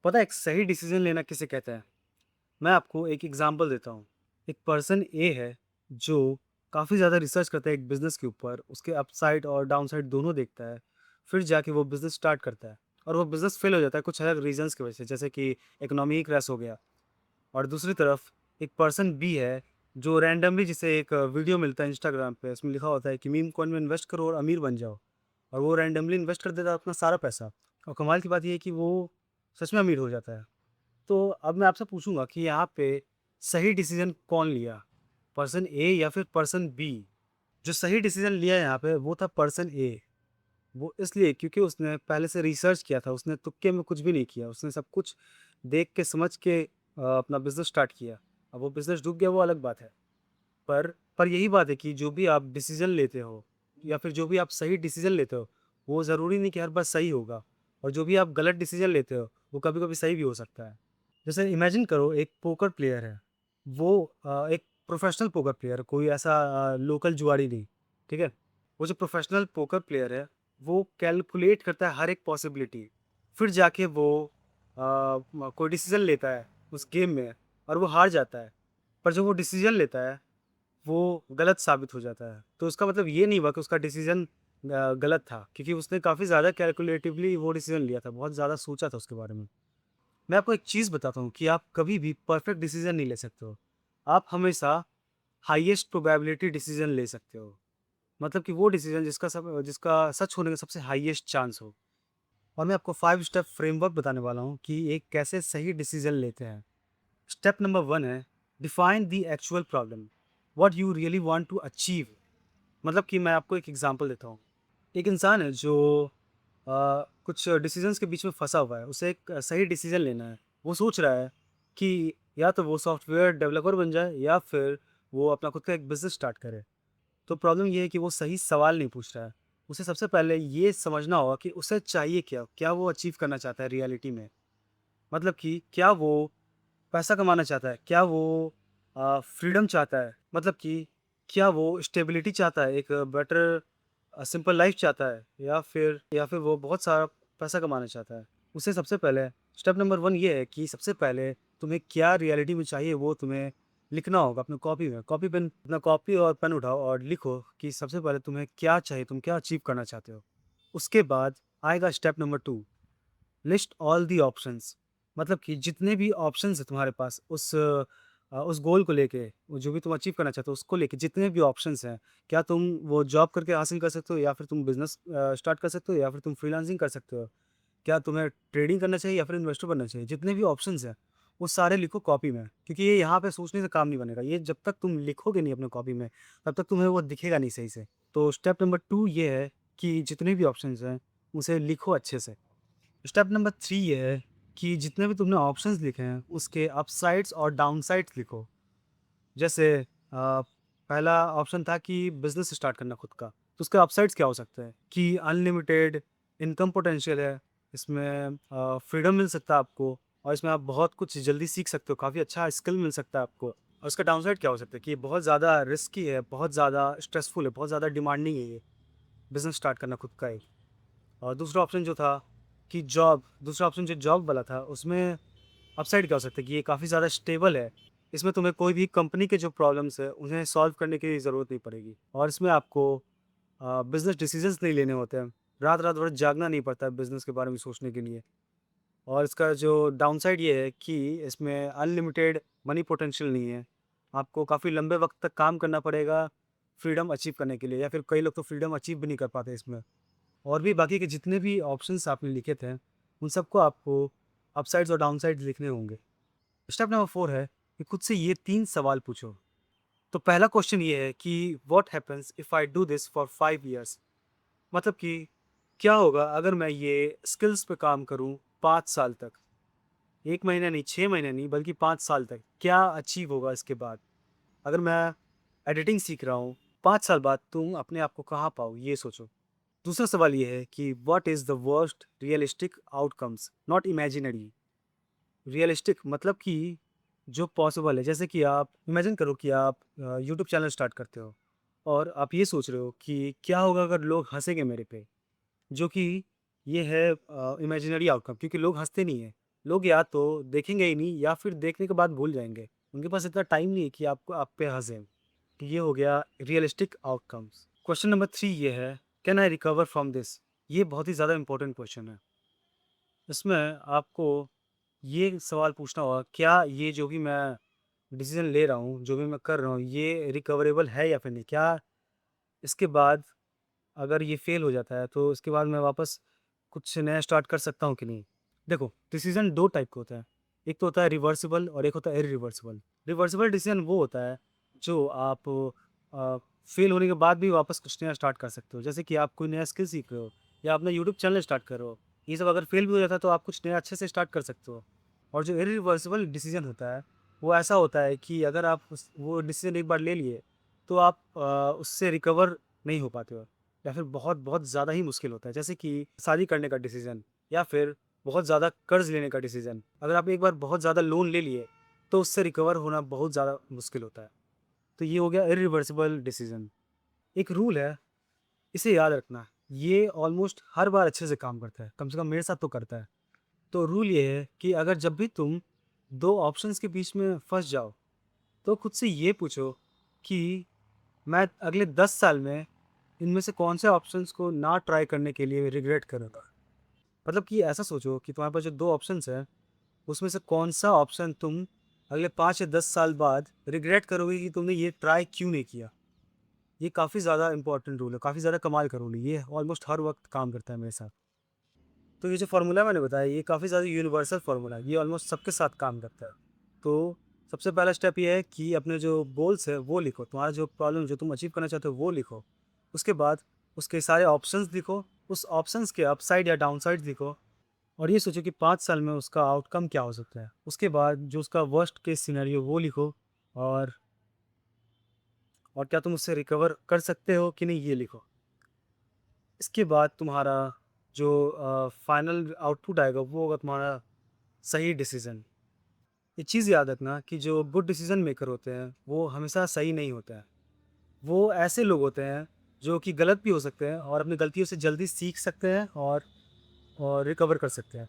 पता है एक सही डिसीजन लेना किसे कहते हैं? मैं आपको एक एग्जांपल देता हूँ। एक पर्सन ए है जो काफ़ी ज़्यादा रिसर्च करता है एक बिज़नेस के ऊपर, उसके अपसाइड और डाउनसाइड दोनों देखता है। फिर जाके वो बिज़नेस स्टार्ट करता है और वो बिज़नेस फेल हो जाता है कुछ अलग रीज़न्स की वजह से, जैसे कि इकोनॉमी क्रैश हो गया। और दूसरी तरफ एक पर्सन बी है जो रैंडमली, जिसे एक वीडियो मिलता है इंस्टाग्राम पे, उसमें लिखा होता है कि मीम कॉइन में इन्वेस्ट करो और अमीर बन जाओ। और वो रैंडमली इन्वेस्ट कर देता है अपना सारा पैसा, और कमाल की बात ये है कि वो सच में अमीर हो जाता है। तो अब मैं आपसे पूछूँगा कि यहाँ पे सही डिसीज़न कौन लिया? पर्सन ए या फिर पर्सन बी? जो सही डिसीज़न लिया यहाँ पे वो था पर्सन ए। वो इसलिए क्योंकि उसने पहले से रिसर्च किया था, उसने तुक्के में कुछ भी नहीं किया। उसने सब कुछ देख के समझ के अपना बिज़नेस स्टार्ट किया। अब वो बिज़नेस डूब गया वो अलग बात है। पर यही बात है कि जो भी आप डिसीज़न लेते हो या फिर जो भी आप सही डिसीज़न लेते हो, वो ज़रूरी नहीं कि हर बार सही होगा। और जो भी आप गलत डिसीज़न लेते हो, वो कभी-कभी सही भी हो सकता है। जैसे इमेजिन करो एक पोकर प्लेयर है। वो एक प्रोफ़ेशनल पोकर प्लेयर है, कोई ऐसा लोकल जुआरी नहीं, ठीक है? वो जो प्रोफ़ेशनल पोकर प्लेयर है, वो कैलकुलेट करता है हर एक पॉसिबिलिटी। फिर जाके वो कोई डिसीज़न लेता है उस गेम में और वो हार जाता है। पर जो वो डिसीज़न लेता है वो गलत साबित हो जाता है। तो उसका मतलब ये नहीं हुआ कि उसका डिसीज़न गलत था, क्योंकि उसने काफ़ी ज़्यादा कैलकुलेटिवली वो डिसीज़न लिया था, बहुत ज़्यादा सोचा था उसके बारे में। मैं आपको एक चीज़ बताता हूँ कि आप कभी भी परफेक्ट डिसीज़न नहीं ले सकते हो। आप हमेशा हाईएस्ट प्रोबेबिलिटी डिसीज़न ले सकते हो। मतलब कि वो डिसीज़न जिसका सच होने का सबसे हाईएस्ट चांस हो। और मैं आपको 5 स्टेप फ्रेमवर्क बताने वाला हूँ कि एक कैसे सही डिसीज़न लेते हैं। स्टेप नंबर 1 है, define the actual problem, what you really want to achieve. मतलब कि मैं आपको एक एग्जांपल देता हूँ। एक इंसान है जो कुछ डिसीजंस के बीच में फंसा हुआ है, उसे एक सही डिसीजन लेना है। वो सोच रहा है कि या तो वो सॉफ्टवेयर डेवलपर बन जाए या फिर वो अपना खुद का एक बिजनेस स्टार्ट करे। तो प्रॉब्लम ये है कि वो सही सवाल नहीं पूछ रहा है। उसे सबसे पहले ये समझना होगा कि उसे चाहिए क्या, क्या वो अचीव करना चाहता है रियलिटी में। मतलब कि क्या वो पैसा कमाना चाहता है? क्या वो फ्रीडम चाहता है? मतलब कि क्या वो स्टेबिलिटी चाहता है, एक बेटर सिंपल लाइफ़ चाहता है, या फिर वो बहुत सारा पैसा कमाना चाहता है? उसे सबसे पहले स्टेप नंबर 1 ये है कि सबसे पहले तुम्हें क्या रियलिटी में चाहिए वो तुम्हें लिखना होगा अपने कॉपी में। अपना कॉपी और पेन उठाओ और लिखो कि सबसे पहले तुम्हें क्या चाहिए, तुम क्या अचीव करना चाहते हो। उसके बाद आएगा step number 2, list all the options. मतलब कि जितने भी ऑप्शंस हैं तुम्हारे पास उस गोल को लेके, वो जो भी तुम अचीव करना चाहते हो उसको लेके जितने भी ऑप्शंस हैं, क्या तुम वो जॉब करके हासिल कर सकते हो, या फिर तुम बिजनेस स्टार्ट कर सकते हो, या फिर तुम फ्रीलांसिंग कर सकते हो, क्या तुम्हें ट्रेडिंग करना चाहिए या फिर इन्वेस्टर बनना चाहिए। जितने भी ऑप्शंस हैं वो सारे लिखो कॉपी में, क्योंकि ये यहाँ पे सोचने से काम नहीं बनेगा। ये जब तक तुम लिखोगे नहीं अपने कॉपी में तब तक तुम्हें वो दिखेगा नहीं सही से। तो स्टेप नंबर 2 ये है कि जितने भी ऑप्शंस हैं उसे लिखो अच्छे से। स्टेप नंबर 3 ये है कि जितने भी तुमने ऑप्शंस लिखे हैं उसके अपसाइड्स और डाउनसाइड्स लिखो। जैसे पहला ऑप्शन था कि बिजनेस स्टार्ट करना खुद का, तो उसके अपसाइड्स क्या हो सकते हैं कि अनलिमिटेड इनकम पोटेंशियल है, इसमें फ्रीडम मिल सकता है आपको, और इसमें आप बहुत कुछ जल्दी सीख सकते हो, काफ़ी अच्छा स्किल मिल सकता है आपको। और उसका डाउनसाइड क्या हो सकता है कि ये बहुत ज़्यादा रिस्की है, बहुत ज़्यादा स्ट्रेसफुल है, बहुत ज़्यादा डिमांडिंग है ये बिजनेस स्टार्ट करना खुद का ही। और दूसरा ऑप्शन जो था कि दूसरा ऑप्शन जो जॉब वाला था, उसमें अपसाइड क्या हो सकता है कि ये काफ़ी ज़्यादा स्टेबल है। इसमें तुम्हें कोई भी कंपनी के जो प्रॉब्लम्स है, उन्हें सॉल्व करने की ज़रूरत नहीं पड़ेगी, और इसमें आपको बिज़नेस डिसीज़न्स नहीं लेने होते हैं। रात-रात भर जागना नहीं पड़ता है बिज़नेस के बारे में सोचने के लिए। और इसका जो डाउनसाइड ये है कि इसमें अनलिमिटेड मनी पोटेंशियल नहीं है। आपको काफ़ी लंबे वक़्त तक काम करना पड़ेगा फ्रीडम अचीव करने के लिए, या फिर कई लोग तो फ्रीडम अचीव भी नहीं कर पाते इसमें। और भी बाकी के जितने भी ऑप्शंस आपने लिखे थे, उन सबको आपको अपसाइड्स और डाउनसाइड्स लिखने होंगे। स्टेप नंबर 4 है कि खुद से ये 3 सवाल पूछो। तो पहला क्वेश्चन ये है कि what happens if I do this for 5 years. मतलब कि क्या होगा अगर मैं ये स्किल्स पे काम करूँ 5 साल तक? 1 महीना नहीं, 6 महीने नहीं, बल्कि 5 साल तक। क्या अचीव होगा इसके बाद? अगर मैं एडिटिंग सीख रहा हूँ, 5 साल बाद तुम अपने आप को कहाँ पाओ, ये सोचो। दूसरा सवाल ये है कि what is the worst realistic outcomes, not imaginary. Realistic मतलब कि जो पॉसिबल है। जैसे कि आप इमेजिन करो कि आप यूट्यूब चैनल स्टार्ट करते हो और आप ये सोच रहे हो कि क्या होगा अगर लोग हँसेंगे मेरे पे, जो कि ये है इमेजिनरी आउटकम, क्योंकि लोग हँसते नहीं हैं। लोग या तो देखेंगे ही नहीं या फिर देखने के बाद भूल जाएँगे। उनके पास इतना टाइम नहीं है कि आपको आप पे हँसें। तो ये हो गया रियलिस्टिक आउटकम्स। क्वेश्चन नंबर 3 ये है, can I recover from this? ये बहुत ही ज़्यादा इम्पोर्टेंट क्वेश्चन है। इसमें आपको ये सवाल पूछना होगा, क्या ये जो भी मैं डिसीज़न ले रहा हूँ, जो भी मैं कर रहा हूँ, ये रिकवरेबल है या फिर नहीं? क्या इसके बाद अगर ये फ़ेल हो जाता है, तो इसके बाद मैं वापस कुछ नया स्टार्ट कर सकता हूँ कि नहीं? देखो, डिसीज़न 2 टाइप के होते हैं। एक तो होता है रिवर्सिबल और एक होता है इर्रिवर्सिबल। रिवर्सिबल डिसीज़न वो होता है जो आप फ़ेल होने के बाद भी वापस कुछ नया स्टार्ट कर सकते हो। जैसे कि आप कोई नया स्किल सीख रहे हो या अपना यूट्यूब चैनल स्टार्ट कर रहे हो। ये सब अगर फ़ेल भी हो जाता है तो आप कुछ नया अच्छे से स्टार्ट कर सकते हो। और जो इर्रिवर्सिबल डिसीज़न होता है, वो ऐसा होता है कि अगर आप वो डिसीज़न एक बार ले लिए, तो आप उससे रिकवर नहीं हो पाते हो। या फिर बहुत ज़्यादा ही मुश्किल होता है। जैसे कि शादी करने का डिसीज़न या फिर बहुत ज़्यादा कर्ज़ लेने का डिसीज़न। अगर आप एक बार बहुत ज़्यादा लोन ले लिए, तो उससे रिकवर होना बहुत ज़्यादा मुश्किल होता है। तो ये हो गया इर्रिवर्सिबल डिसीज़न। एक रूल है, इसे याद रखना, ये ऑलमोस्ट हर बार अच्छे से काम करता है, कम से कम मेरे साथ तो करता है। तो रूल ये है कि अगर जब भी तुम 2 ऑप्शंस के बीच में फँस जाओ, तो खुद से ये पूछो कि मैं अगले 10 साल में इनमें से कौन से ऑप्शंस को ना ट्राई करने के लिए रिग्रेट करूँगा। मतलब कि ऐसा सोचो कि तुम्हारे पास जो 2 ऑप्शंस हैं, उसमें से कौन-सा ऑप्शन तुम अगले 5 या 10 साल बाद रिग्रेट करोगे कि तुमने ये ट्राई क्यों नहीं किया। ये काफ़ी ज़्यादा इम्पोर्टेंट रूल है, काफ़ी ज़्यादा कमाल का रूल है। ये ऑलमोस्ट हर वक़्त काम करता है मेरे साथ। तो ये जो फ़ॉर्मूला मैंने बताया, ये काफ़ी ज़्यादा यूनिवर्सल फ़ॉर्मूला है। ये ऑलमोस्ट सबके साथ काम करता है। तो सबसे पहला स्टेप ये है कि अपने जो गोल्स है वो लिखो। तुम्हारा जो प्रॉब्लम जो तुम अचीव करना चाहते हो वो लिखो। उसके बाद उसके सारे ऑप्शंस लिखो। उस ऑप्शंस के अपसाइड या डाउनसाइड्स लिखो और ये सोचो कि 5 साल में उसका आउटकम क्या हो सकता है। उसके बाद जो उसका वर्स्ट केस सिनेरियो वो लिखो और क्या तुम उससे रिकवर कर सकते हो कि नहीं ये लिखो। इसके बाद तुम्हारा जो फाइनल आउटपुट आएगा वो होगा तुम्हारा सही डिसीज़न। ये चीज़ याद रखना कि जो गुड डिसीज़न मेकर होते हैं वो हमेशा सही नहीं होते हैं। वो ऐसे लोग होते हैं जो कि गलत भी हो सकते हैं और अपनी गलतियों से जल्दी सीख सकते हैं और रिकवर कर सकते हैं।